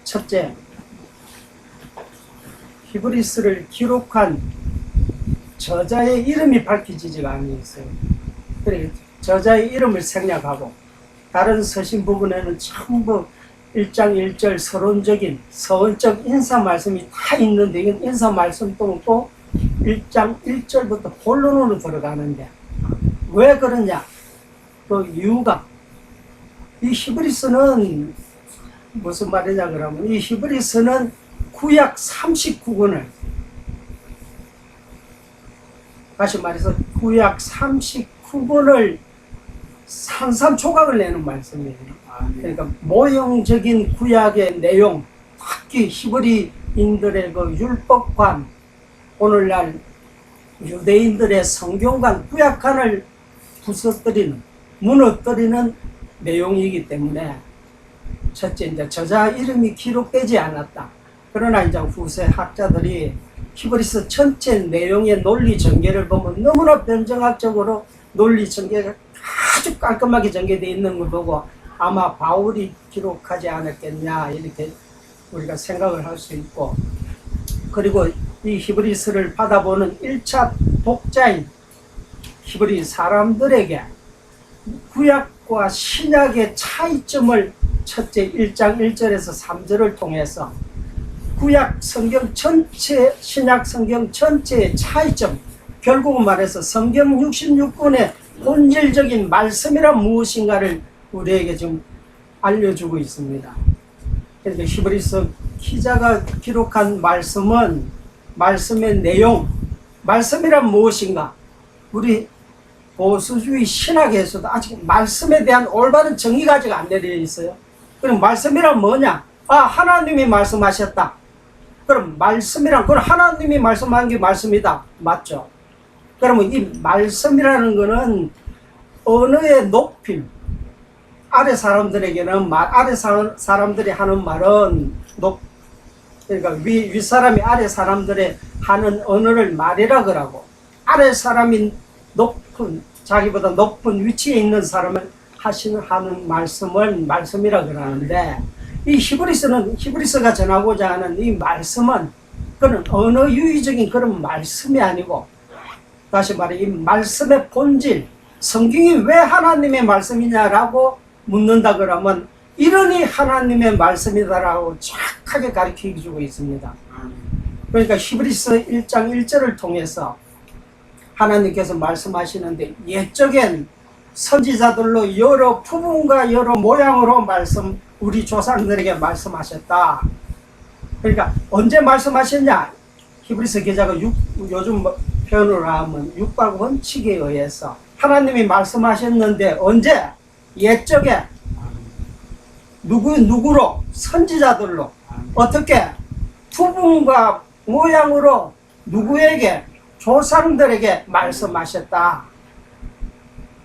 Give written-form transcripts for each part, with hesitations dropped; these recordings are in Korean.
첫째, 히브리스를 기록한 저자의 이름이 밝혀지지가 않았어요. 그래 저자의 이름을 생략하고 다른 서신 부분에는 전부 1장 1절 서론적인 서원적 인사 말씀이 다 있는데 이건 인사 말씀도 없고 1장 1절부터 본론으로 들어가는데 왜 그러냐? 그 이유가 이 히브리서는 무슨 말이냐 그러면 이 히브리서는 구약 39권을 다시 말해서 구약 39권을 산산조각을 내는 말씀이에요. 그러니까 모형적인 구약의 내용, 특히 히브리인들의 그 율법관, 오늘날 유대인들의 성경관, 구약관을 부서뜨리는, 무너뜨리는 내용이기 때문에 첫째, 이제 저자 이름이 기록되지 않았다. 그러나 이제 후세 학자들이 히브리서 전체 내용의 논리 전개를 보면 너무나 변정학적으로 논리 전개가 아주 깔끔하게 전개되어 있는 걸 보고 아마 바울이 기록하지 않았겠냐 이렇게 우리가 생각을 할 수 있고, 그리고 이 히브리서를 받아보는 1차 독자인 히브리 사람들에게 구약과 신약의 차이점을 첫째 1장 1절에서 3절을 통해서 구약 성경 전체, 신약 성경 전체의 차이점, 결국은 말해서 성경 66권의 본질적인 말씀이란 무엇인가를 우리에게 좀 알려주고 있습니다. 그래서 히브리서 기자가 기록한 말씀은 말씀의 내용, 말씀이란 무엇인가? 우리 보수주의 신학에서도 아직 말씀에 대한 올바른 정의가 아직 안 내려 있어요. 그럼 말씀이란 뭐냐? 아, 하나님이 말씀하셨다. 그럼 말씀이란, 그럼 하나님이 말씀한 게 말씀이다. 맞죠? 그러면 이 말씀이라는 거는 언어의 높임, 아래 사람들에게는 아래 사람들이 하는 말은 그러니까 위 사람이 아래 사람들의 하는 언어를 말이라 그러고, 아래 사람이 높은, 자기보다 높은 위치에 있는 사람을 하는 말씀을 말씀이라 그러는데, 이 히브리서가 전하고자 하는 이 말씀은 그런 언어 유의적인 그런 말씀이 아니고, 다시 말해 이 말씀의 본질, 성경이 왜 하나님의 말씀이냐라고 묻는다 그러면 이러니 하나님의 말씀이다라고 정확하게 가르쳐 주고 있습니다. 그러니까 히브리서 1장 1절을 통해서 하나님께서 말씀하시는데, 옛적엔 선지자들로 여러 부분과 여러 모양으로 우리 조상들에게 말씀하셨다. 그러니까 언제 말씀하셨냐? 히브리서 기자가 요즘 표현으로 하면 육각 원칙에 의해서 하나님이 말씀하셨는데 언제? 옛적에 누구로? 선지자들로. 어떻게? 부분과 모양으로 누구에게? 조상들에게 말씀하셨다.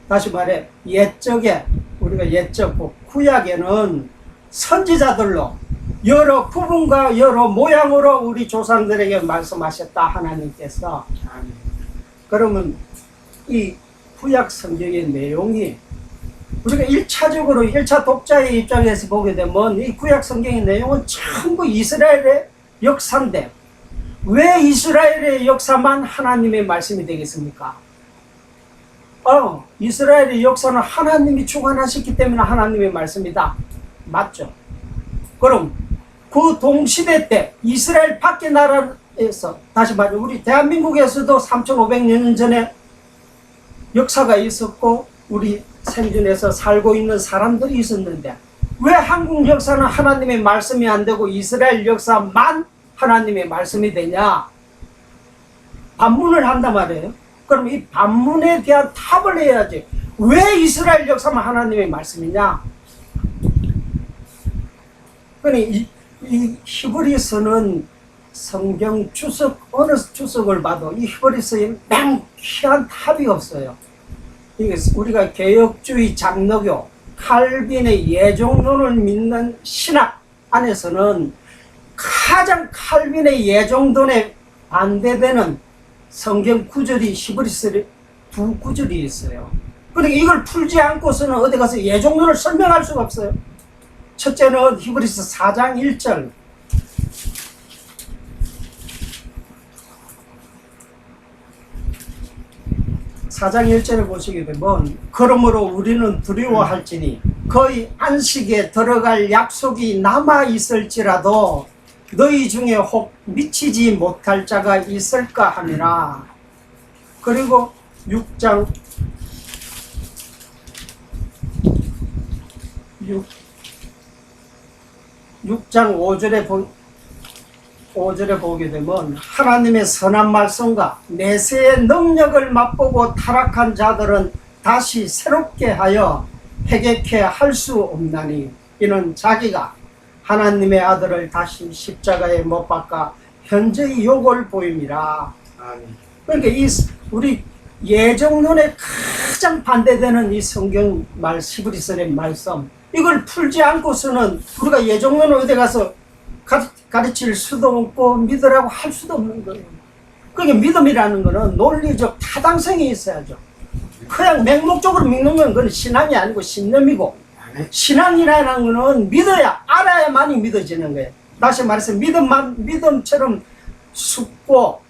다시 말해 옛적에, 우리가 옛적 구약에는 선지자들로 여러 부분과 여러 모양으로 우리 조상들에게 말씀하셨다 하나님께서. 그러면 이 구약 성경의 내용이 우리가 1차 독자의 입장에서 보게 되면 이 구약 성경의 내용은 전부 이스라엘의 역사인데 왜 이스라엘의 역사만 하나님의 말씀이 되겠습니까? 이스라엘의 역사는 하나님이 주관하셨기 때문에 하나님의 말씀이다. 맞죠? 그럼 그 동시대 때 이스라엘 밖의 나라에서, 다시 말해 우리 대한민국에서도 3500년 전에 역사가 있었고 우리 생존에서 살고 있는 사람들이 있었는데 왜 한국 역사는 하나님의 말씀이 안 되고 이스라엘 역사만 하나님의 말씀이 되냐? 반문을 한단 말이에요. 그럼 이 반문에 대한 답을 해야지. 왜 이스라엘 역사만 하나님의 말씀이냐? 그러니 이 히브리서는 성경 주석, 어느 주석을 봐도 이 히브리서에 명쾌한 답이 없어요. 이게 우리가 개혁주의 장로교, 칼빈의 예정론을 믿는 신학 안에서는 가장 칼빈의 예정론에 반대되는 성경 구절이 히브리서에 두 구절이 있어요. 그러니까 이걸 풀지 않고서는 어디 가서 예정론을 설명할 수가 없어요. 첫째는 히브리서 4장 1절. 4장 1절에 보시게 되면 그러므로 우리는 두려워할지니 거의 안식에 들어갈 약속이 남아 있을지라도 너희 중에 혹 미치지 못할 자가 있을까 하니라. 그리고 6장 5절에 보게 되면 하나님의 선한 말씀과 내세의 능력을 맛보고 타락한 자들은 다시 새롭게 하여 회개케 할 수 없나니 이는 자기가 하나님의 아들을 다시 십자가에 못 박아 현저히 욕을 보임이라. 그러니까 이 우리 예정론에 가장 반대되는 이 성경 히브리서의 말씀, 이걸 풀지 않고서는 우리가 예정론 어디 가서 가르칠 수도 없고 믿으라고 할 수도 없는 거예요. 그게 믿음이라는 거는 논리적 타당성이 있어야죠. 그냥 맹목적으로 믿는 건 그건 신앙이 아니고 신념이고, 신앙이라는 거는 믿어야, 알아야만이 믿어지는 거예요. 다시 말해서 믿음처럼 쉽고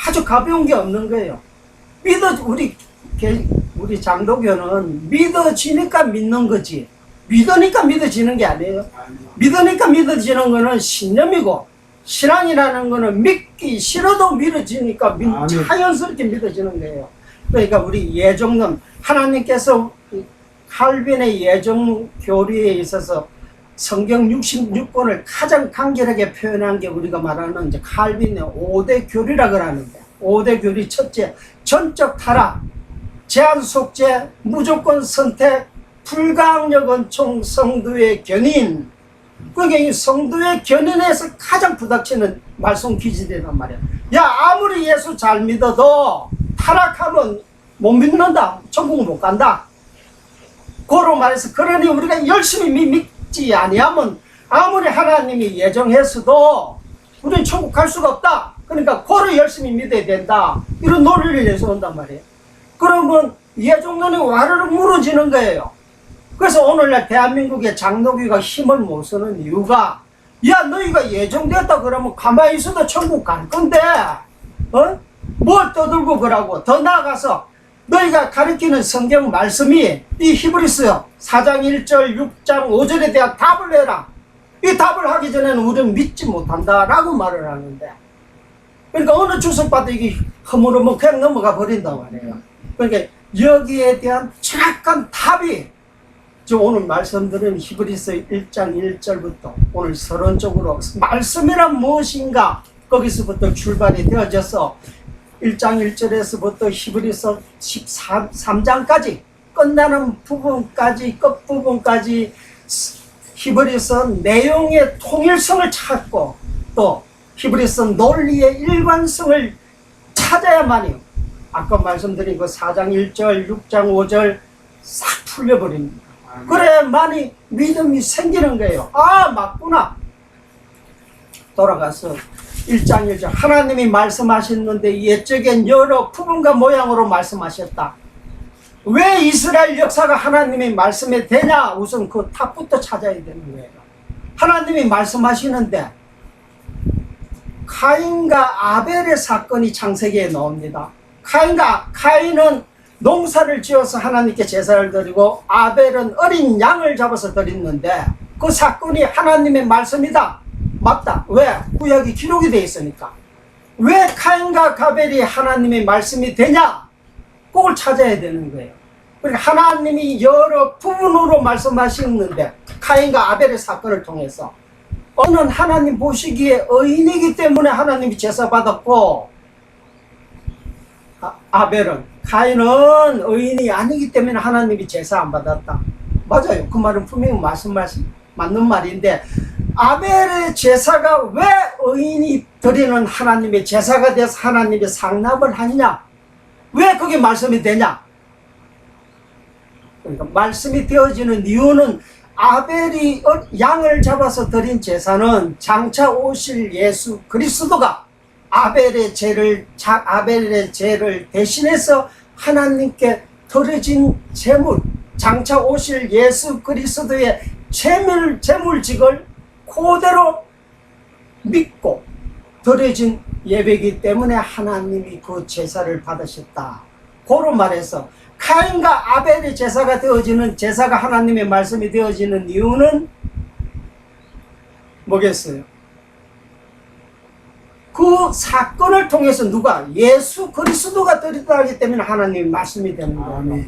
아주 가벼운 게 없는 거예요. 우리 장도교는 믿어지니까 믿는 거지, 믿으니까 믿어지는 게 아니에요. 믿으니까 믿어지는 거는 신념이고, 신앙이라는 거는 믿기 싫어도 믿어지니까 자연스럽게 믿어지는 거예요. 그러니까 우리 예정론, 하나님께서 칼빈의 예정 교리에 있어서 성경 66권을 가장 간결하게 표현한 게 우리가 말하는 이제 칼빈의 5대 교리라고 하는데, 5대 교리 첫째, 전적 타락, 제한 속죄, 무조건 선택, 불가항력 은총, 성도의 견인. 그러니까 이 성도의 견인에서 가장 부닥치는 말씀 기질이란 말이야. 야, 아무리 예수 잘 믿어도 타락하면 못 믿는다, 천국 못 간다. 고로 말해서, 그러니 우리가 열심히 믿지 아니하면 아무리 하나님이 예정했어도 우리는 천국 갈 수가 없다. 그러니까 고로 열심히 믿어야 된다, 이런 논리를 내세운단 말이에요. 그러면 예정론이 와르르 무너지는 거예요. 그래서 오늘날 대한민국의 장로교가 힘을 못 쓰는 이유가, 야, 너희가 예정됐다 그러면 가만히 있어도 천국 갈 건데 뭘 떠들고 그러고, 더 나아가서 너희가 가르치는 성경 말씀이 이 히브리서 4장 1절 6장 5절에 대한 답을 해라. 이 답을 하기 전에는 우리는 믿지 못한다 라고 말을 하는데, 그러니까 어느 주석봐도 이게 허물어먹 그냥 넘어가 버린단 말이에요. 그러니까 여기에 대한 정확한 답이 오늘 말씀드린 히브리서 1장 1절부터 오늘 서론적으로 말씀이란 무엇인가, 거기서부터 출발이 되어져서 1장 1절에서부터 히브리서 13장까지 끝나는 부분까지, 끝부분까지 히브리서 내용의 통일성을 찾고 또 히브리서 논리의 일관성을 찾아야만이 아까 말씀드린 그 4장 1절 6장 5절 싹 풀려버립니다. 그래야만이 믿음이 생기는 거예요. 아, 맞구나. 돌아가서 1장 1절 하나님이 말씀하셨는데 옛적엔 여러 부분과 모양으로 말씀하셨다. 왜 이스라엘 역사가 하나님의 말씀에 되냐? 우선 그 탑부터 찾아야 되는 거예요. 하나님이 말씀하시는데 카인과 아벨의 사건이 창세기에 나옵니다. 카인은 농사를 지어서 하나님께 제사를 드리고 아벨은 어린 양을 잡아서 드렸는데 그 사건이 하나님의 말씀이다. 맞다. 왜? 구약이 기록이 되어 있으니까. 왜 카인과 아벨이 하나님의 말씀이 되냐? 그걸 찾아야 되는 거예요. 그러니까 하나님이 여러 부분으로 말씀하시는데 카인과 아벨의 사건을 통해서 어는 하나님 보시기에 의인이기 때문에 하나님이 제사 받았고, 카인은 의인이 아니기 때문에 하나님이 제사 안 받았다. 맞아요. 그 말은 분명히 맞는 말인데, 아벨의 제사가 왜 의인이 드리는 하나님의 제사가 돼서 하나님의 상납을 하느냐? 왜 그게 말씀이 되냐? 그러니까 말씀이 되어지는 이유는 아벨이 양을 잡아서 드린 제사는 장차 오실 예수 그리스도가 아벨의 죄를 대신해서 하나님께 드려진 제물, 장차 오실 예수 그리스도의 제물직을 그대로 믿고 드려진 예배이기 때문에 하나님이 그 제사를 받으셨다. 고로 말해서 카인과 아벨의 제사가 되어지는, 제사가 하나님의 말씀이 되어지는 이유는 뭐겠어요? 그 사건을 통해서 누가? 예수 그리스도가 드렸다 하기 때문에 하나님의 말씀이 되는 거예요.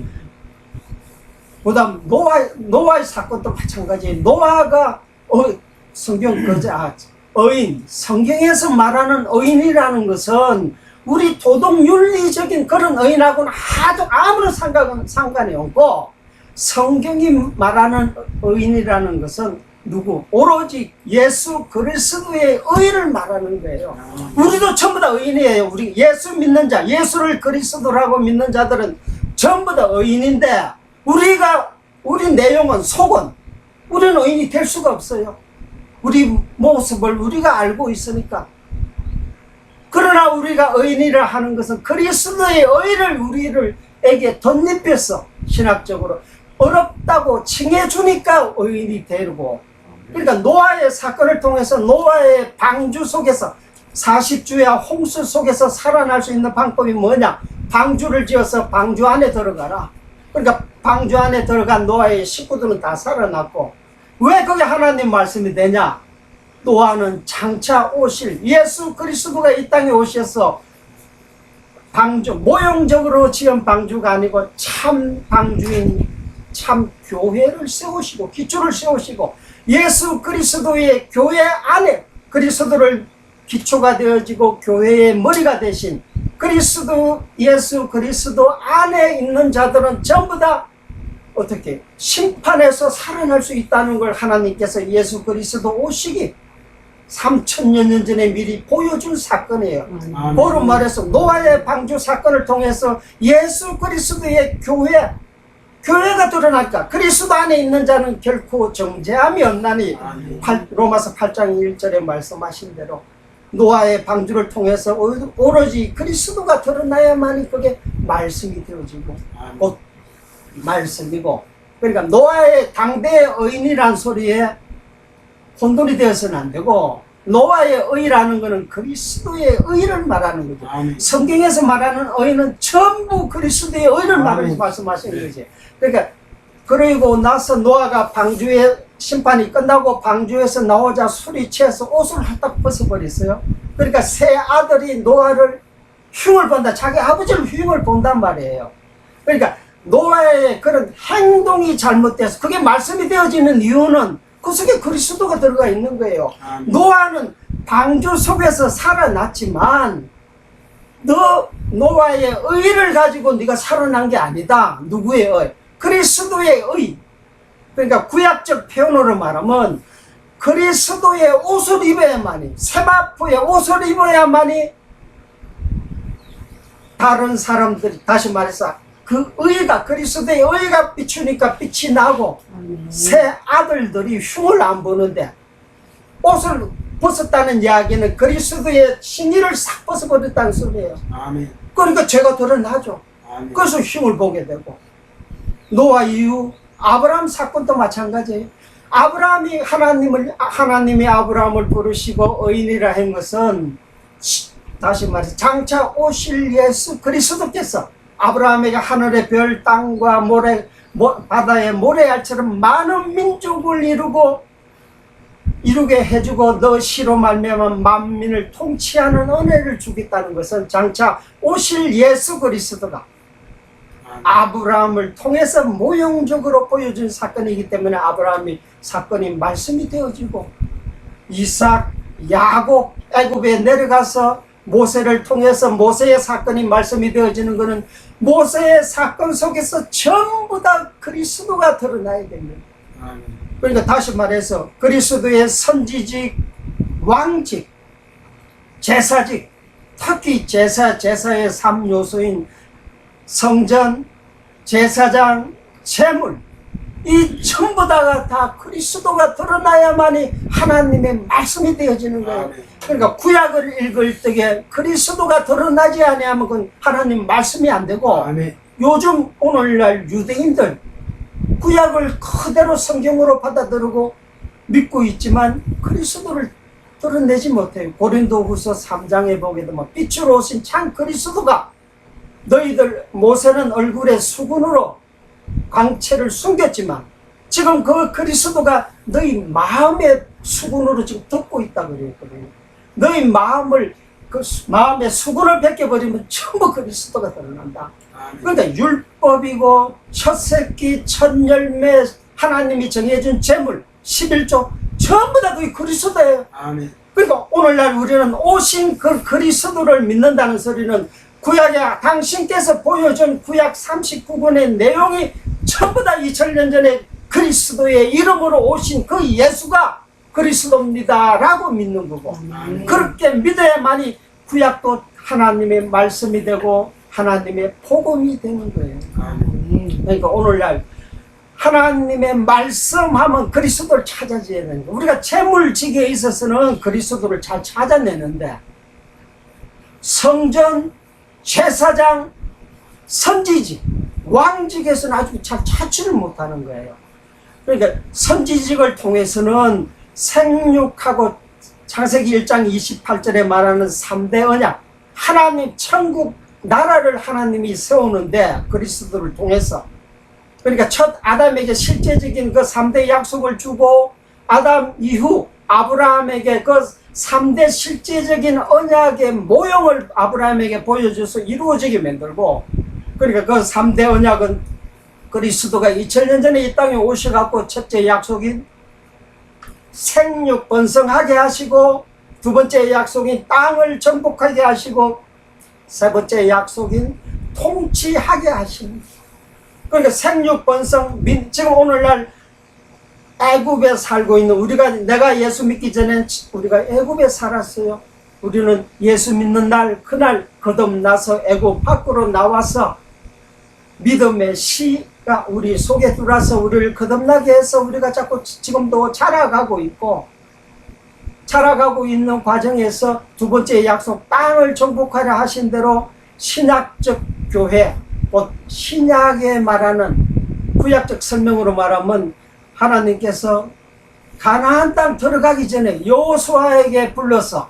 그 다음 노아의 사건도 마찬가지예요. 노아가 성경 의인, 성경에서 말하는 의인이라는 것은 우리 도덕 윤리적인 그런 의인하고는 아주 아무런 상관이 없고, 성경이 말하는 의인이라는 것은 누구? 오로지 예수 그리스도의 의를 말하는 거예요. 우리도 전부 다 의인이에요. 우리 예수 믿는 자, 예수를 그리스도라고 믿는 자들은 전부 다 의인인데, 우리 내용은, 속은 우리는 의인이 될 수가 없어요. 우리 모습을 우리가 알고 있으니까. 그러나 우리가 의인이라 하는 것은 그리스도의 의를 우리에게 덧입혀서 신학적으로 어렵다고 칭해주니까 의인이 되고, 그러니까 노아의 사건을 통해서 노아의 방주 속에서 40주야 홍수 속에서 살아날 수 있는 방법이 뭐냐? 방주를 지어서 방주 안에 들어가라. 그러니까 방주 안에 들어간 노아의 식구들은 다 살아났고, 왜 그게 하나님 말씀이 되냐? 노아는 장차 오실 예수 그리스도가 이 땅에 오셔서 방주, 모형적으로 지은 방주가 아니고 참 방주인 참 교회를 세우시고 기초를 세우시고, 예수 그리스도의 교회 안에 그리스도를 기초가 되어지고 교회의 머리가 되신 예수 그리스도 안에 있는 자들은 전부 다 어떻게 심판에서 살아날 수 있다는 걸 하나님께서 예수 그리스도 오시기 3000년 전에 미리 보여준 사건이에요. 그로 말해서 노아의 방주 사건을 통해서 예수 그리스도의 교회가 드러날까? 그리스도 안에 있는 자는 결코 정죄함이 없나니, 로마서 8장 1절에 말씀하신 대로 노아의 방주를 통해서 오로지 그리스도가 드러나야만이 그게 말씀이 되어지고 곧 말씀이고, 그러니까 노아의 당대의 의인이란 소리에 혼돈이 되어서는 안 되고, 노아의 의라는 것은 그리스도의 의를 말하는 거죠. 성경에서 말하는 의는 전부 그리스도의 의를 말씀하시는 거지. 그러니까 그리고 나서 노아가 방주에 심판이 끝나고 방주에서 나오자 술이 취해서 옷을 헐떡 벗어버렸어요. 그러니까 세 아들이 노아를 흉을 본다. 자기 아버지를 흉을 본단 말이에요. 그러니까 노아의 그런 행동이 잘못돼서 그게 말씀이 되어지는 이유는 그 속에 그리스도가 들어가 있는 거예요. 노아는 방주 속에서 살아났지만 노아의 의를 가지고 네가 살아난 게 아니다. 누구의 의? 그리스도의 의. 그러니까 구약적 표현으로 말하면 그리스도의 옷을 입어야만이, 세마포의 옷을 입어야만이 다른 사람들이, 다시 말해서 그 의가, 그리스도의 의가 비추니까 빛이 나고, 새 아들들이 흉을 안 보는데, 옷을 벗었다는 이야기는 그리스도의 신의를 싹 벗어버렸다는 소리예요. 그러니까 죄가 드러나죠. 그래서 흉을 보게 되고, 노아 이후 아브라함 사건도 마찬가지예요. 아브라함이 하나님이 아브라함을 부르시고 의인이라 한 것은, 다시 말해서 장차 오실 예수 그리스도께서 아브라함에게 하늘의 별, 땅과 바다의 모래알처럼 많은 민족을 이루게 해주고 너 씨로 말미암아 만민을 통치하는 은혜를 주겠다는 것은 장차 오실 예수 그리스도가 아브라함을 통해서 모형적으로 보여준 사건이기 때문에 아브라함이 사건이 말씀이 되어지고, 이삭, 야곱, 애굽에 내려가서 모세를 통해서 모세의 사건이 말씀이 되어지는 것은 모세의 사건 속에서 전부 다 그리스도가 드러나야 됩니다. 그러니까 다시 말해서 그리스도의 선지직, 왕직, 제사직, 특히 제사의 3요소인 성전, 제사장, 제물, 이 전부 다 그리스도가 드러나야만이 하나님의 말씀이 되어지는 거예요. 그러니까 구약을 읽을 때에 그리스도가 드러나지 아니하면 그건 하나님 말씀이 안 되고, 요즘 오늘날 유대인들 구약을 그대로 성경으로 받아들이고 믿고 있지만 그리스도를 드러내지 못해요. 고린도후서 3장에 보게 되면 빛으로 오신 참 그리스도가 너희들 모세는 얼굴에 수군으로 광채를 숨겼지만 지금 그 그리스도가 너희 마음의 수군으로 지금 덮고 있다 그랬거든요. 너희 마음을 그 마음의 수군을 벗겨버리면 전부 그리스도가 드러난다. 그러니까 율법이고 첫 새끼 첫 열매 하나님이 정해준 제물 11조 전부 다 그게 그리스도예요. 아멘. 그러니까 오늘날 우리는 오신 그 그리스도를 믿는다는 소리는 구약에 당신께서 보여준 구약 39권의 내용이 전부 다 2000년 전에 그리스도의 이름으로 오신 그 예수가 그리스도입니다 라고 믿는 거고, 그렇게 믿어야만이 구약도 하나님의 말씀이 되고 하나님의 복음이 되는 거예요. 그러니까 오늘날 하나님의 말씀하면 그리스도를 찾아줘야 되는 거예요. 우리가 재물지기에 있어서는 그리스도를 잘 찾아내는데 성전, 제사장, 선지직, 왕직에서는 아주 잘 찾지를 못하는 거예요. 그러니까 선지직을 통해서는 생육하고 창세기 1장 28절에 말하는 3대 언약, 하나님 천국 나라를 하나님이 세우는데 그리스도를 통해서, 그러니까 첫 아담에게 실제적인 그 3대 약속을 주고 아담 이후 아브라함에게 그 3대 실제적인 언약의 모형을 아브라함에게 보여줘서 이루어지게 만들고, 그러니까 그 3대 언약은 그리스도가 2000년 전에 이 땅에 오셔갖고 첫째 약속인 생육 번성하게 하시고, 두 번째 약속인 땅을 정복하게 하시고, 세 번째 약속인 통치하게 하십니다. 그러니까 생육 번성, 지금 오늘날 애굽에 살고 있는 우리가, 내가 예수 믿기 전에 우리가 애굽에 살았어요. 우리는 예수 믿는 날 그날 거듭나서 애굽 밖으로 나와서 믿음의 씨가 우리 속에 들어와서 우리를 거듭나게 해서 우리가 자꾸 지금도 자라가고 있고, 자라가고 있는 과정에서 두 번째 약속 땅을 정복하려 하신 대로 신약적 교회, 곧 신약에 말하는 구약적 설명으로 말하면 하나님께서 가나안 땅 들어가기 전에 여호수아에게 불러서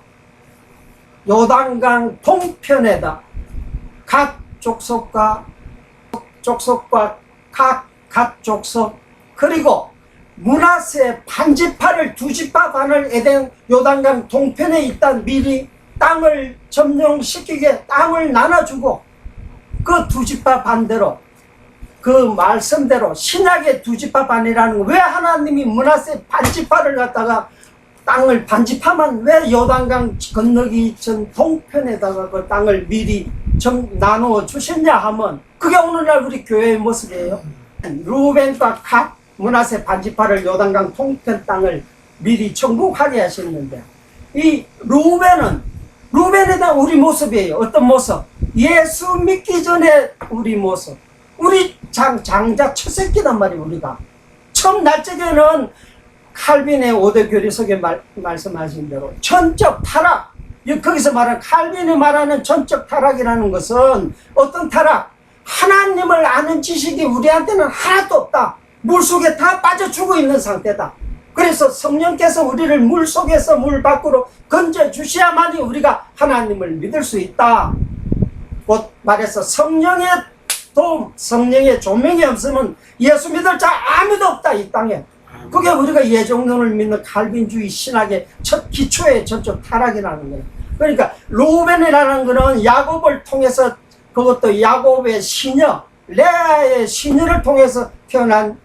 요단강 동편에다 각 족속과 각 족속, 그리고 므낫세 반지파를 두 지파 반을 에덴 요단강 동편에 있던 미리 땅을 점령시키게 땅을 나눠주고, 그 두 지파 반대로 그 말씀대로 신약의 두 지파 반이라는 거, 왜 하나님이 므낫세 반지파를 갖다가 땅을 반지파만 왜 요단강 건너기 전 동편에다가 그 땅을 미리 나누어 주셨냐 하면 그게 오늘날 우리 교회의 모습이에요. 루벤과 갓 므낫세 반지파를 요단강 동편 땅을 미리 정복하게 하셨는데, 이 루벤에 대한 우리 모습이에요. 어떤 모습? 예수 믿기 전에 우리 모습. 우리 장자 첫 새끼단 말이에요. 우리가 처음 날짜에는 칼빈의 5대 교리석에 말씀하신 대로 전적 타락, 거기서 말하는 칼빈이 말하는 전적 타락이라는 것은 어떤 타락? 하나님을 아는 지식이 우리한테는 하나도 없다. 물속에 다 빠져 죽어 있는 상태다. 그래서 성령께서 우리를 물속에서 물 밖으로 건져 주셔야만이 우리가 하나님을 믿을 수 있다. 곧 말해서 성령의 도움, 성령의 조명이 없으면 예수 믿을 자 아무도 없다 이 땅에. 그게 우리가 예정론을 믿는 칼빈주의 신학의 첫 기초의 전적 타락이라는 거예요. 그러니까 루벤이라는 거는 야곱을 통해서, 그것도 야곱의 시녀 레아의 시녀를 통해서 태어난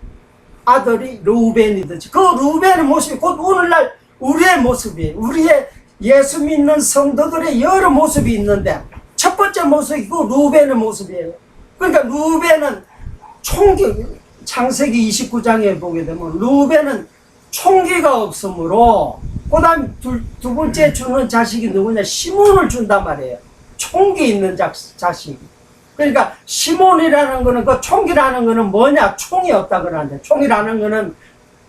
아들이 루벤이듯이, 그 루벤의 모습이 곧 오늘날 우리의 모습이에요. 우리의 예수 믿는 성도들의 여러 모습이 있는데 첫 번째 모습이 그 루벤의 모습이에요. 그러니까 루벤은 창세기 29장에 보게 되면 루벤은 총기가 없으므로, 그 다음 두 번째 주는 자식이 누구냐? 시몬을 준단 말이에요. 총기 있는 자식. 그러니까 시몬이라는 거는, 그 총기라는 거는 뭐냐? 총이 없다 그러는데, 총이라는 거는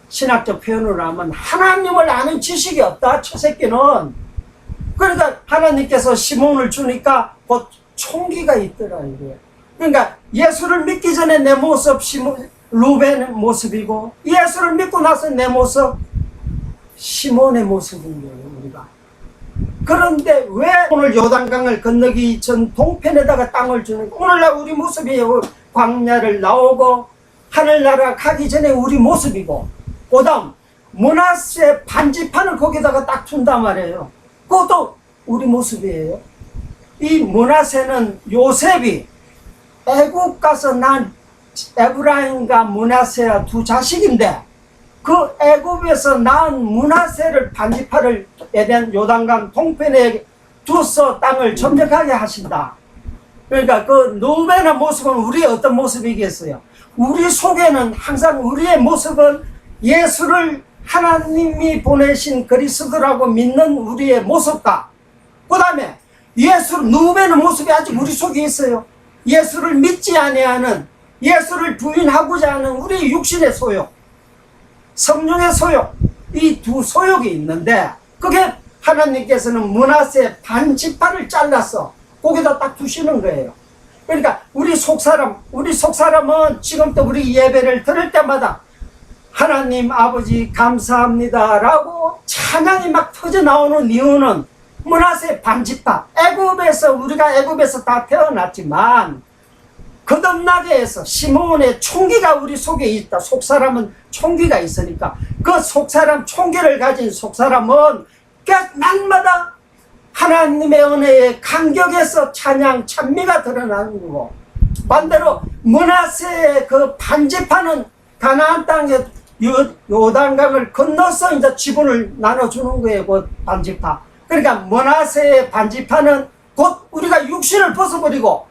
신학적 표현으로 하면 하나님을 아는 지식이 없다, 첫 새끼는. 그러니까 하나님께서 시몬을 주니까 곧 총기가 있더라 이거예요. 그러니까 예수를 믿기 전에 내 모습, 루벤의 모습이고, 예수를 믿고 나서 내 모습 시몬의 모습인 거예요, 우리가. 그런데 왜 오늘 요단강을 건너기 전 동편에다가 땅을 주는, 오늘날 우리 모습이 광야를 나오고 하늘나라 가기 전에 우리 모습이고, 그 다음 므낫세 반지판을 거기다가 딱 둔단 말이에요. 그것도 우리 모습이에요. 이 므낫세는 요셉이 애국 가서 난 에브라임과 므낫세야 두 자식인데, 그 애굽에서 낳은 므낫세를 반지파를 에덴 요단강 동편에 두서 땅을 점령하게 하신다. 그러니까 그 루벤의 모습은 우리의 어떤 모습이겠어요? 우리 속에는 항상 우리의 모습은 예수를 하나님이 보내신 그리스도라고 믿는 우리의 모습과, 그 다음에 루벤의 모습이 아직 우리 속에 있어요. 예수를 믿지 아니하는, 예수를 부인하고자 하는 우리 육신의 소욕, 성령의 소욕, 이 두 소욕이 있는데, 그게 하나님께서는 므낫세 반지파를 잘라서 거기다 딱 두시는 거예요. 그러니까 우리 속사람은 지금도 우리 예배를 들을 때마다 하나님 아버지 감사합니다 라고 찬양이 막 터져 나오는 이유는 므낫세 반지파, 우리가 애굽에서 다 태어났지만 거듭나게 해서 시몬의 총기가 우리 속에 있다. 속사람은 총기가 있으니까 그 속사람, 총기를 가진 속사람은 날마다 하나님의 은혜에 감격해서 찬양, 찬미가 드러나는 거고, 반대로 므낫세의 그 반지파는 가나안 땅에 요단강을 건너서 이제 지분을 나눠주는 거예요. 그 반지파. 그러니까 므낫세의 반지파는 곧 우리가 육신을 벗어버리고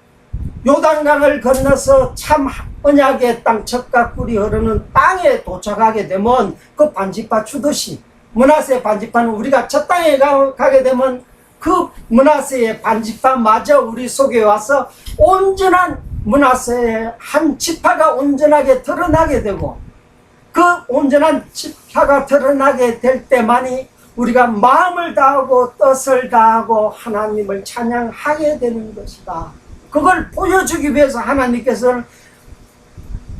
요단강을 건너서 참 언약의 땅, 젖과 꿀이 흐르는 땅에 도착하게 되면 그 반지파 주듯이 므낫세 반지파는 우리가 저 땅에 가게 되면 그 므낫세의 반지파마저 우리 속에 와서 온전한 므낫세의 한 지파가 온전하게 드러나게 되고, 그 온전한 지파가 드러나게 될 때만이 우리가 마음을 다하고 뜻을 다하고 하나님을 찬양하게 되는 것이다. 그걸 보여주기 위해서 하나님께서는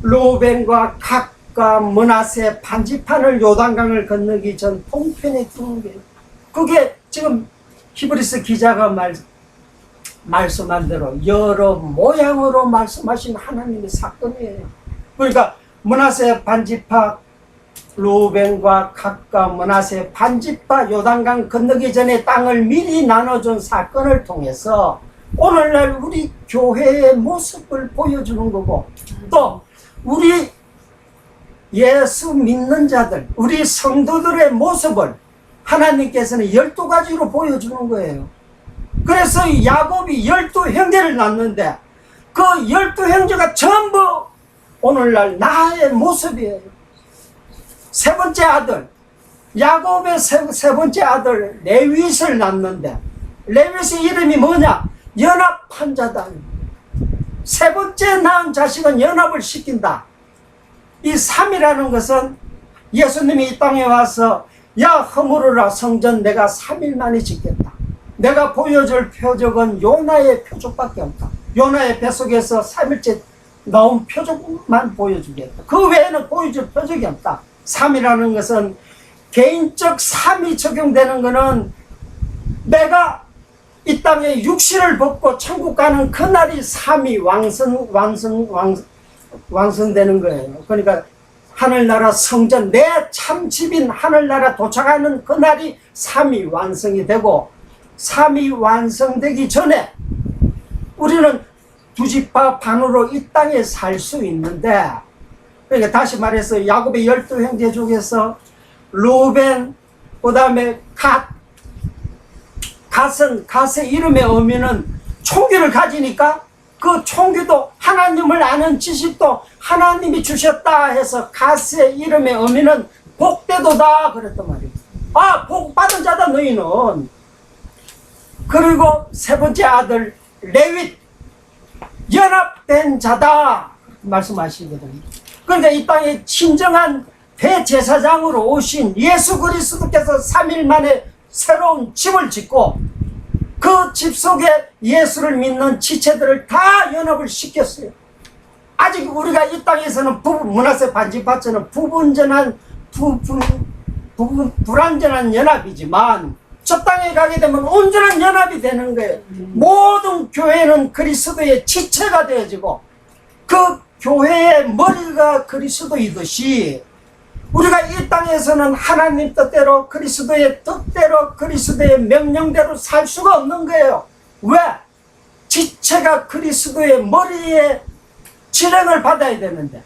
루벤과 갓과 므낫세 반지판을 요단강을 건너기 전 동편에 두는 거예요. 그게 지금 히브리서 기자가 말씀한 대로 여러 모양으로 말씀하신 하나님의 사건이에요. 그러니까 므낫세 반지파, 루벤과 갓과 므낫세 반지파 요단강 건너기 전에 땅을 미리 나눠준 사건을 통해서 오늘날 우리 교회의 모습을 보여주는 거고, 또 우리 예수 믿는 자들, 우리 성도들의 모습을 하나님께서는 12가지로 보여주는 거예요. 그래서 야곱이 12형제를 낳는데 그 12형제가 전부 오늘날 나의 모습이에요. 세 번째 아들, 야곱의 세 번째 아들 레윗을 낳는데 레윗의 이름이 뭐냐? 연합한 자다. 세 번째 낳은 자식은 연합을 시킨다. 이 3이라는 것은 예수님이 이 땅에 와서 야 허물으라 성전 내가 3일 만에 짓겠다. 내가 보여줄 표적은 요나의 표적밖에 없다. 요나의 뱃속에서 3일째 나온 표적만 보여주겠다. 그 외에는 보여줄 표적이 없다. 3이라는 것은 개인적 3이 적용되는 것은 내가 이 땅에 육신을 벗고 천국 가는 그날이 3이 완성되는 거예요. 그러니까 하늘나라 성전, 내 참집인 하늘나라 도착하는 그날이 3이 완성이 되고, 3이 완성되기 전에 우리는 두 지파 반으로 이 땅에 살 수 있는데, 그러니까 다시 말해서 야곱의 12형제 중에서 루벤, 그 다음에 갓의 이름의 의미는 총기를 가지니까 그 총기도 하나님을 아는 지식도 하나님이 주셨다 해서 갓의 이름의 의미는 복되도다 그랬단 말이에요. 아, 복 받은 자다 너희는. 그리고 세 번째 아들 레윗, 연합된 자다 말씀하시거든요. 그러니까 이 땅에 진정한 대제사장으로 오신 예수 그리스도께서 3일 만에 새로운 집을 짓고 그 집 속에 예수를 믿는 지체들을 다 연합을 시켰어요. 아직 아직 우리가 이 땅에서는 문화세 반지파처럼 불완전한 연합이지만 저 땅에 가게 되면 온전한 연합이 되는 거예요. 모든 교회는 그리스도의 지체가 되어지고 그 교회의 머리가 그리스도이듯이 우리가 이 땅에서는 하나님 뜻대로 그리스도의 뜻대로 그리스도의 명령대로 살 수가 없는 거예요. 왜? 지체가 그리스도의 머리에 지령을 받아야 되는데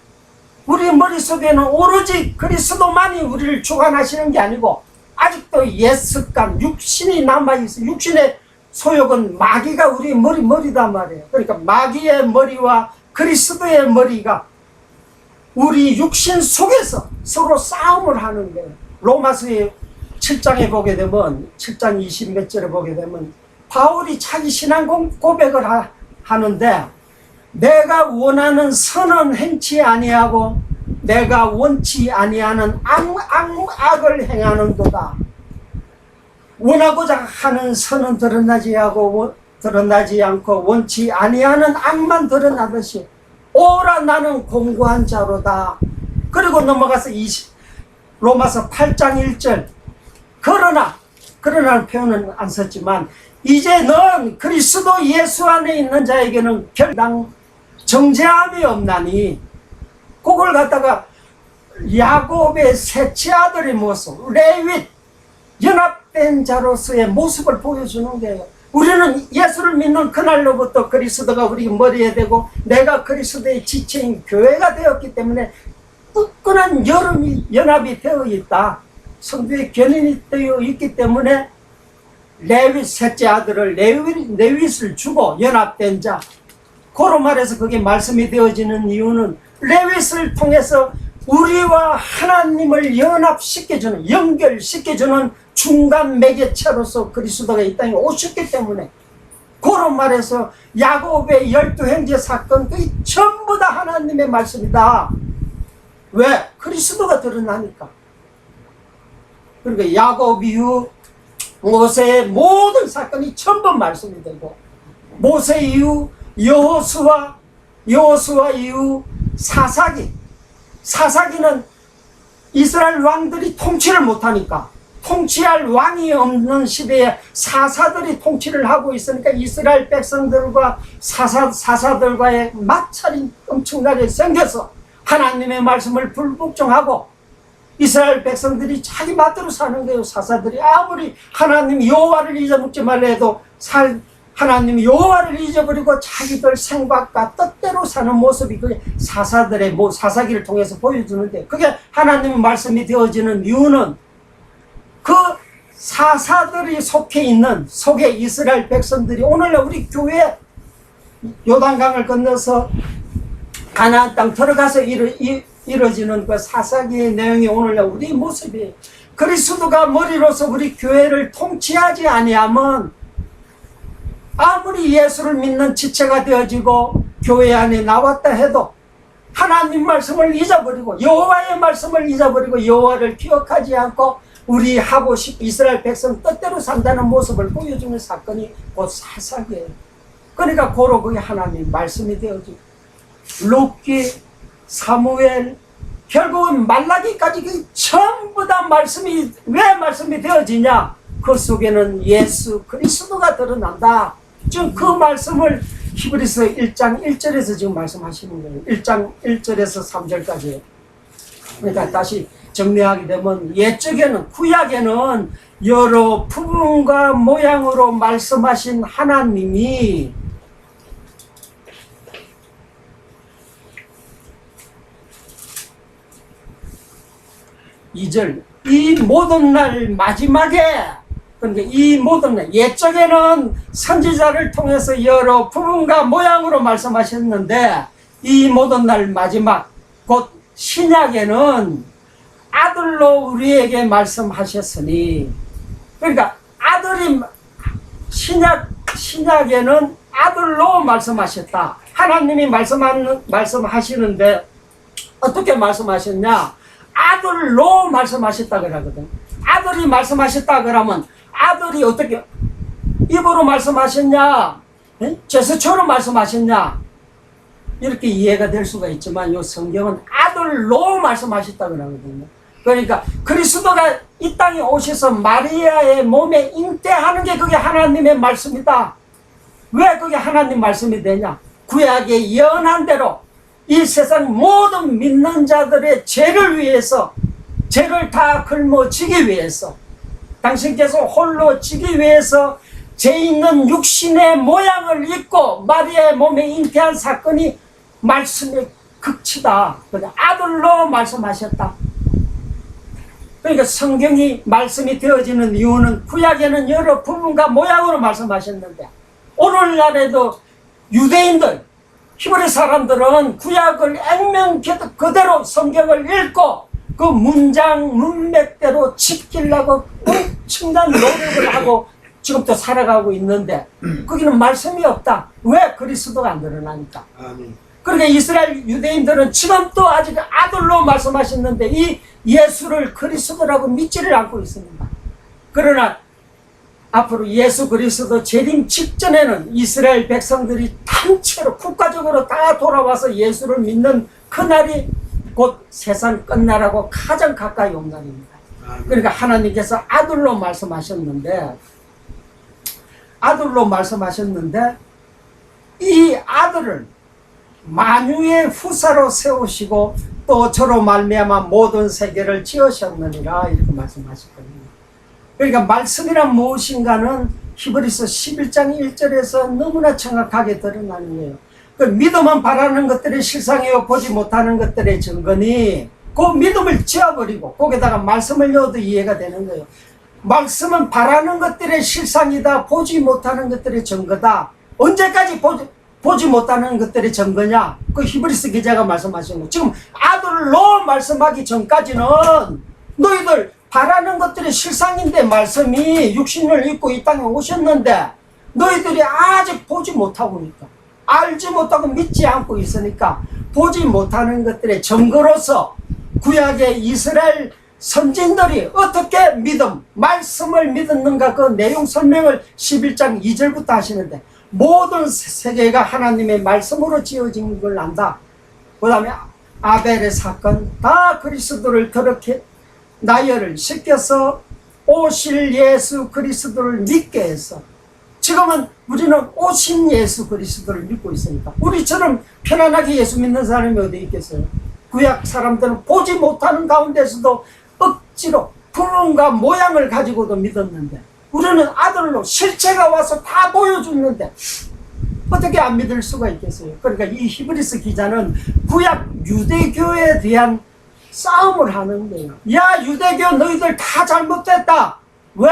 우리 머릿속에는 오로지 그리스도만이 우리를 주관하시는 게 아니고 아직도 옛습관, 육신이 남아있어. 육신의 소욕은 마귀가 우리 머리단 말이에요. 그러니까 마귀의 머리와 그리스도의 머리가 우리 육신 속에서 서로 싸움을 하는 거예요. 로마서의 7장에 보게 되면 7장 20 몇 절에 보게 되면 바울이 자기 신앙 고백을 하는데 내가 원하는 선은 행치 아니하고 내가 원치 아니하는 악을 행하는도다. 원하고자 하는 선은 드러나지 않고 원치 아니하는 악만 드러나듯이 오라 나는 공고한 자로다. 그리고 넘어가서 로마서 8장 1절 그러나는 표현은 안 썼지만 이제 넌 그리스도 예수 안에 있는 자에게는 결당 정죄함이 없나니 그걸 갖다가 야곱의 셋째 아들의 모습 레윗 연합된 자로서의 모습을 보여주는 거예요. 우리는 예수를 믿는 그날로부터 그리스도가 우리 머리에 되고 내가 그리스도의 지체인 교회가 되었기 때문에 뜨끈한 연합이 되어 있다. 성도의 견인이 되어 있기 때문에 레윗 셋째 아들을 레윗을 주고 연합된 자 고로 말해서 그게 말씀이 되어지는 이유는 레윗을 통해서 우리와 하나님을 연합시켜주는 연결시켜주는 중간 매개체로서 그리스도가 이 땅에 오셨기 때문에 고로 말해서 야곱의 12형제 사건 그게 전부 다 하나님의 말씀이다. 왜? 그리스도가 드러나니까. 그러니까 야곱 이후 모세의 모든 사건이 전부 말씀이 되고 모세 이후 여호수아 이후 사사기는 이스라엘 왕들이 통치를 못하니까 통치할 왕이 없는 시대에 사사들이 통치를 하고 있으니까 이스라엘 백성들과 사사들과의 마찰이 엄청나게 생겨서 하나님의 말씀을 불복종하고 이스라엘 백성들이 자기 맛대로 사는 거예요. 사사들이 아무리 하나님 여호와를 잊어먹지 말라 해도 하나님 여호와를 잊어버리고 자기들 생각과 뜻대로 사는 모습이 그게 사사들의 사사기를 통해서 보여주는데 그게 하나님의 말씀이 되어지는 이유는 그 사사들이 속해 이스라엘 백성들이 오늘날 우리 교회 요단강을 건너서 가나안 땅 들어가서 이루어지는 그 사사기의 내용이 오늘날 우리 모습이에요. 그리스도가 머리로서 우리 교회를 통치하지 아니하면 아무리 예수를 믿는 지체가 되어지고 교회 안에 나왔다 해도 하나님 말씀을 잊어버리고 여호와의 말씀을 잊어버리고 여호와를 기억하지 않고 우리 이스라엘 백성 뜻대로 산다는 모습을 보여주는 사건이 곧 사사기예요. 그러니까 고로 그게 하나님 말씀이 되어지고 룻기, 사무엘, 결국은 말라기까지 그 전부 다 왜 말씀이 되어지냐? 그 속에는 예수 그리스도가 드러난다. 지금 그 말씀을 히브리서 1장 1절에서 지금 말씀하시는 거예요. 1장 1절에서 3절까지. 그러니까 다시 정리하게 되면 옛적에는 구약에는 여러 부분과 모양으로 말씀하신 하나님이 2절 이 모든 날 마지막에 그러니까 이 모든 날 옛적에는 선지자를 통해서 여러 부분과 모양으로 말씀하셨는데 이 모든 날 마지막 곧 신약에는 아들로 우리에게 말씀하셨으니 그러니까 아들이 신약에는 아들로 말씀하셨다. 하나님이 말씀하시는데 어떻게 말씀하셨냐? 아들로 말씀하셨다 그러거든. 아들이 말씀하셨다 그러면 아들이 어떻게 입으로 말씀하셨냐? 제스처로 말씀하셨냐? 이렇게 이해가 될 수가 있지만 이 성경은 아들로 말씀하셨다 그러거든요. 그러니까 그리스도가 이 땅에 오셔서 마리아의 몸에 잉태하는 게 그게 하나님의 말씀이다. 왜 그게 하나님 말씀이 되냐? 구약의 예언한 대로 이 세상 모든 믿는 자들의 죄를 위해서, 죄를 다 짊어지기 위해서, 당신께서 홀로 지기 위해서 죄 있는 육신의 모양을 입고 마리아의 몸에 잉태한 사건이 말씀의 극치다. 아들로 말씀하셨다. 그러니까 성경이 말씀이 되어지는 이유는 구약에는 여러 부분과 모양으로 말씀하셨는데 오늘날에도 유대인들, 히브리 사람들은 구약을 액면 그대로 성경을 읽고 그 문장 문맥대로 지키려고 엄청난 노력을 하고 지금도 살아가고 있는데 거기는 말씀이 없다. 왜? 그리스도가 안 드러나니까. 그러니까 이스라엘 유대인들은 지금도 아직 아들로 말씀하셨는데 이 예수를 그리스도라고 믿지를 않고 있습니다. 그러나 앞으로 예수 그리스도 재림 직전에는 이스라엘 백성들이 단체로 국가적으로 다 돌아와서 예수를 믿는 그날이 곧 세상 끝나라고 가장 가까이 온 날입니다. 그러니까 하나님께서 아들로 말씀하셨는데 이 아들을 만유의 후사로 세우시고 또 저로 말미암아 모든 세계를 지으셨느니라 이렇게 말씀하셨거든요. 그러니까 말씀이란 무엇인가는 히브리서 11장 1절에서 너무나 정확하게 드러나는 거예요. 그 믿음은 바라는 것들의 실상이요 보지 못하는 것들의 증거니 그 믿음을 지어버리고 거기다가 말씀을 넣어도 이해가 되는 거예요. 말씀은 바라는 것들의 실상이다. 보지 못하는 것들의 증거다. 언제까지 보지 못하는 것들의 증거냐? 그 히브리서 기자가 말씀하신 거. 지금 아들로 말씀하기 전까지는 너희들 바라는 것들이 실상인데 말씀이 육신을 입고 이 땅에 오셨는데 너희들이 아직 보지 못하고 있다. 알지 못하고 믿지 않고 있으니까 보지 못하는 것들의 증거로서 구약의 이스라엘 선진들이 어떻게 말씀을 믿었는가 그 내용 설명을 11장 2절부터 하시는데 모든 세계가 하나님의 말씀으로 지어진 걸 안다. 그 다음에 아벨의 사건 다 그리스도를 그렇게 나열을 시켜서 오실 예수 그리스도를 믿게 해서 지금은 우리는 오신 예수 그리스도를 믿고 있으니까 우리처럼 편안하게 예수 믿는 사람이 어디 있겠어요? 구약 사람들은 보지 못하는 가운데서도 억지로 부분과 모양을 가지고도 믿었는데 우리는 아들로 실체가 와서 다 보여주는데 어떻게 안 믿을 수가 있겠어요? 그러니까 이 히브리서 기자는 구약 유대교에 대한 싸움을 하는 거예요. 야 유대교 너희들 다 잘못됐다. 왜?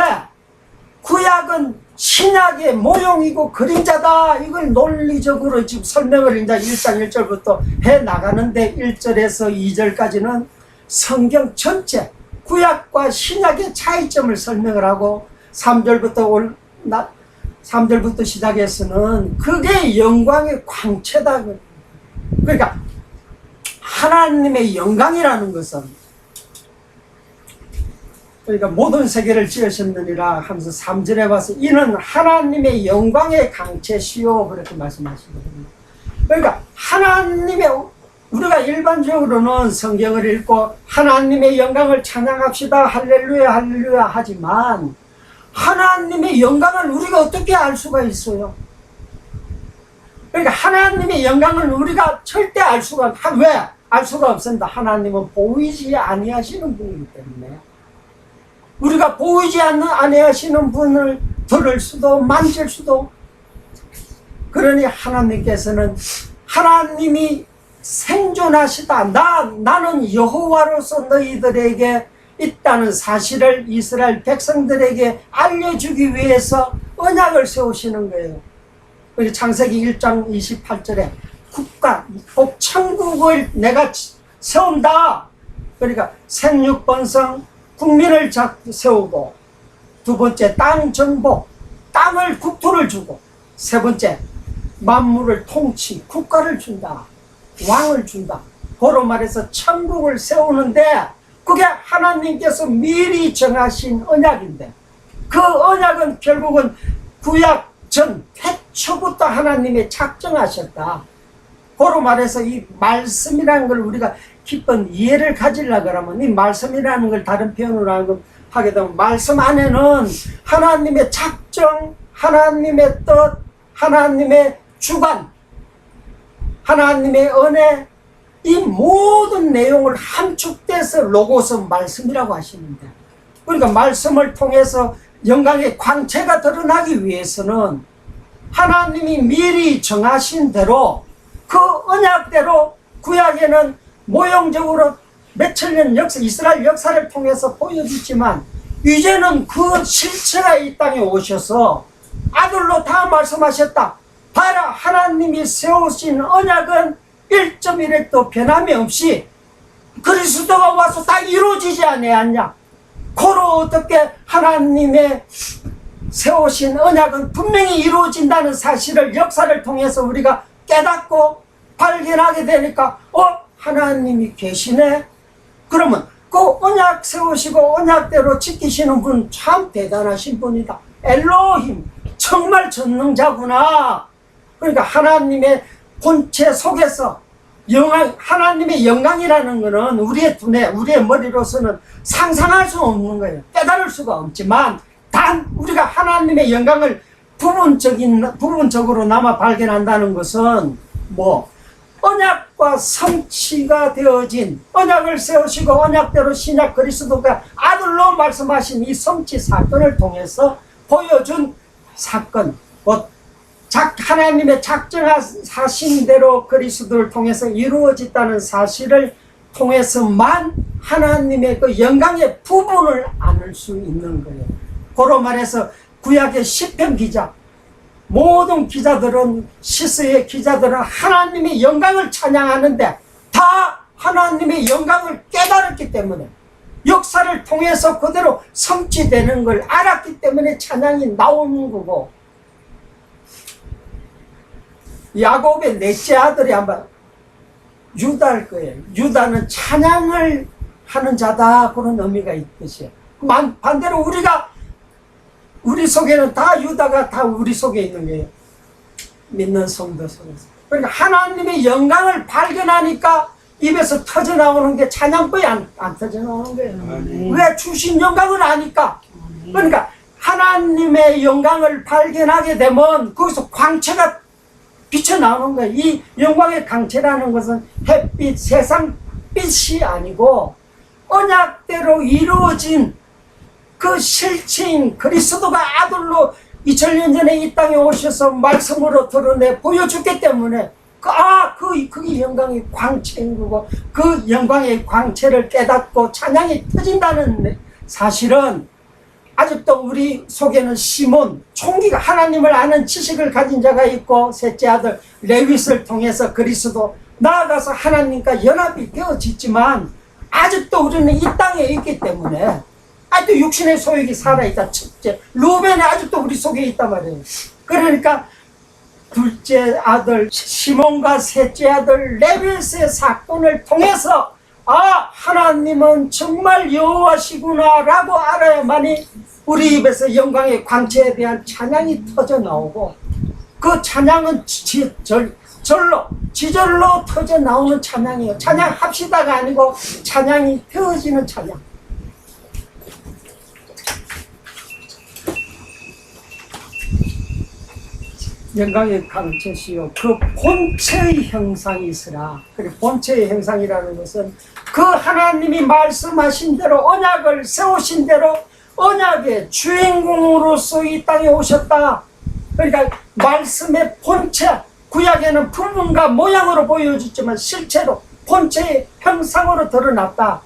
구약은 신약의 모형이고 그림자다. 이걸 논리적으로 지금 설명을 이제 1장 1절부터 해나가는데 1절에서 2절까지는 성경 전체 구약과 신약의 차이점을 설명을 하고 3절부터 시작해서는 그게 영광의 광채다. 그러니까 하나님의 영광이라는 것은 그러니까 모든 세계를 지으셨느니라 하면서 3절에 와서 이는 하나님의 영광의 강체시요 그렇게 말씀하시거든요. 그러니까 우리가 일반적으로는 성경을 읽고 하나님의 영광을 찬양합시다 할렐루야 할렐루야 하지만 하나님의 영광을 우리가 어떻게 알 수가 있어요? 그러니까 하나님의 영광을 우리가 절대 알 수가 없습니다. 하나님은 보이지 아니하시는 분이기 때문에 우리가 보이지 아니하시는 분을 들을 수도 만질 수도. 그러니 하나님께서는 하나님이 생존하시다. 나는 여호와로서 너희들에게 있다는 사실을 이스라엘 백성들에게 알려주기 위해서 언약을 세우시는 거예요. 창세기 1장 28절에 곧 천국을 내가 세운다. 그러니까 생육번성 국민을 세우고 두 번째 땅 정복, 땅을 국토를 주고 세 번째 만물을 통치, 국가를 준다. 왕을 준다. 고로 말해서 천국을 세우는데 그게 하나님께서 미리 정하신 언약인데 그 언약은 결국은 구약 전 태초부터 하나님이 작정하셨다. 고로 말해서 이 말씀이라는 걸 우리가 깊은 이해를 가지려고 그러면 이 말씀이라는 걸 다른 표현으로 하게 되면 말씀 안에는 하나님의 작정, 하나님의 뜻, 하나님의 주관, 하나님의 은혜, 이 모든 내용을 함축돼서 로고스 말씀이라고 하시는데, 그러니까 말씀을 통해서 영광의 광채가 드러나기 위해서는 하나님이 미리 정하신 대로 그 언약대로 구약에는 모형적으로 몇천 년 역사, 이스라엘 역사를 통해서 보여주지만 이제는 그 실체가 이 땅에 오셔서 아들로 다 말씀하셨다. 봐라, 하나님이 세우신 언약은 1.1획도 변함이 없이 그리스도가 와서 다 이루어지지 아니하냐. 고로 어떻게 하나님의 세우신 언약은 분명히 이루어진다는 사실을 역사를 통해서 우리가 깨닫고 발견하게 되니까 하나님이 계시네. 그러면 그 언약 세우시고 언약대로 지키시는 분 참 대단하신 분이다. 엘로힘, 정말 전능자구나. 그러니까 하나님의 본체 속에서 하나님의 영광이라는 것은 우리의 두뇌, 우리의 머리로서는 상상할 수 없는 거예요. 깨달을 수가 없지만 단 우리가 하나님의 영광을 부분적으로 남아 발견한다는 것은 언약과 성취가 되어진, 언약을 세우시고 언약대로 신약 그리스도가 아들로 말씀하신 이 성취 사건을 통해서 보여준 사건, 하나님의 작정하신 대로 그리스도를 통해서 이루어졌다는 사실을 통해서만 하나님의 그 영광의 부분을 안을 수 있는 거예요. 고로 말해서 구약의 시편 기자, 모든 기자들은, 시스의 기자들은 하나님의 영광을 찬양하는데 다 하나님의 영광을 깨달았기 때문에, 역사를 통해서 그대로 성취되는 걸 알았기 때문에 찬양이 나오는 거고, 야곱의 넷째 아들이 아마 유다일 거예요. 유다는 찬양을 하는 자다, 그런 의미가 있듯이, 반대로 우리 속에는 다 유다가 다 우리 속에 있는 거예요. 믿는 성도 속에서. 그러니까 하나님의 영광을 발견하니까 입에서 터져 나오는 게 찬양법이 안 터져 나오는 거예요. 왜? 주신 영광을 아니까. 그러니까 하나님의 영광을 발견하게 되면 거기서 광채가 비쳐 나오는 거예요. 이 영광의 광채라는 것은 햇빛, 세상 빛이 아니고 언약대로 이루어진 그 실체인 그리스도가 아들로 2000년 전에 이 땅에 오셔서 말씀으로 드러내 보여줬기 때문에 그게 영광의 광채인 거고, 그 영광의 광채를 깨닫고 찬양이 터진다는 사실은 아직도 우리 속에는 시몬, 총기가 하나님을 아는 지식을 가진 자가 있고, 셋째 아들 레윗을 통해서 그리스도 나아가서 하나님과 연합이 되어졌지만 아직도 우리는 이 땅에 있기 때문에 아직도 육신의 소욕이 살아있다. 첫째, 루벤이 아직도 우리 속에 있단 말이에요. 그러니까 둘째 아들 시몬과 셋째 아들 레윗의 사건을 통해서 하나님은 정말 여호와시구나 라고 알아야만이 우리 입에서 영광의 광채에 대한 찬양이 터져 나오고, 그 찬양은 지절로 터져 나오는 찬양이에요. 찬양합시다가 아니고 찬양이 되어지는 찬양. 영광의 광채시요 그 본체의 형상이 있으라. 그리고 본체의 형상이라는 것은 그 하나님이 말씀하신 대로 언약을 세우신 대로 언약의 주인공으로서 이 땅에 오셨다. 그러니까 말씀의 본체, 구약에는 부분과 모양으로 보여줬지만 실제로 본체의 형상으로 드러났다.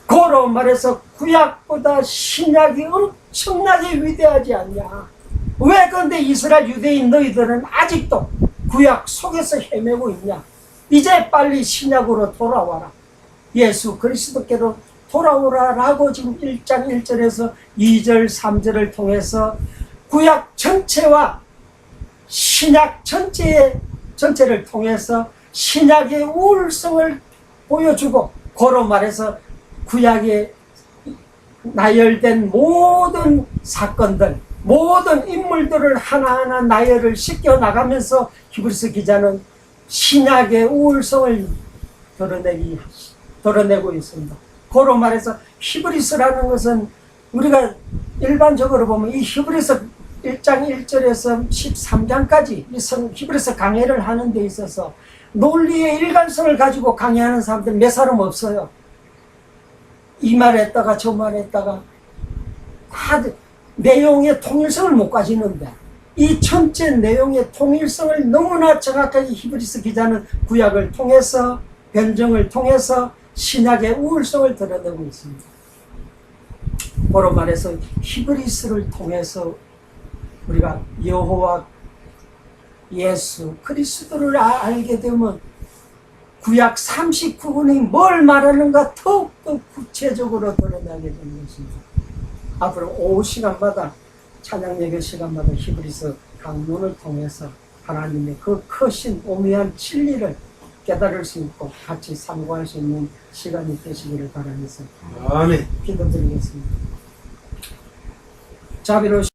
고로 말해서 구약보다 신약이 엄청나게 위대하지 않냐. 왜 그런데 이스라엘 유대인 너희들은 아직도 구약 속에서 헤매고 있냐. 이제 빨리 신약으로 돌아와라. 예수 그리스도께로 돌아오라 라고 지금 1장 1절에서 2절 3절을 통해서 구약 전체와 신약 전체를 통해서 신약의 우월성을 보여주고, 고로 말해서 구약에 나열된 모든 사건들, 모든 인물들을 하나하나 나열을 시켜 나가면서 히브리서 기자는 신약의 우월성을 드러내고 있습니다. 고로 말해서 히브리서라는 것은 우리가 일반적으로 보면 이 히브리서 1장 1절에서 13장까지 히브리서 강해를 하는 데 있어서 논리의 일관성을 가지고 강의하는 사람들 몇 사람 없어요. 이 말했다가 저 말했다가 다 내용의 통일성을 못 가지는데 이 전체 내용의 통일성을 너무나 정확하게 히브리서 기자는 구약을 통해서 변정을 통해서 신약의 우월성을 드러내고 있습니다. 바로 말해서 히브리서를 통해서 우리가 여호와 예수 그리스도를 알게 되면 구약 39권이 뭘 말하는가 더욱더 구체적으로 드러나게 되는 것입니다. 앞으로 오후 시간마다 찬양 예배 시간마다 히브리서 강론을 통해서 하나님의 그 크신 오묘한 진리를 깨달을 수 있고 같이 상고할 수 있는 시간이 되시기를 바라면서 아멘. 기도드리겠습니다. 자비로우신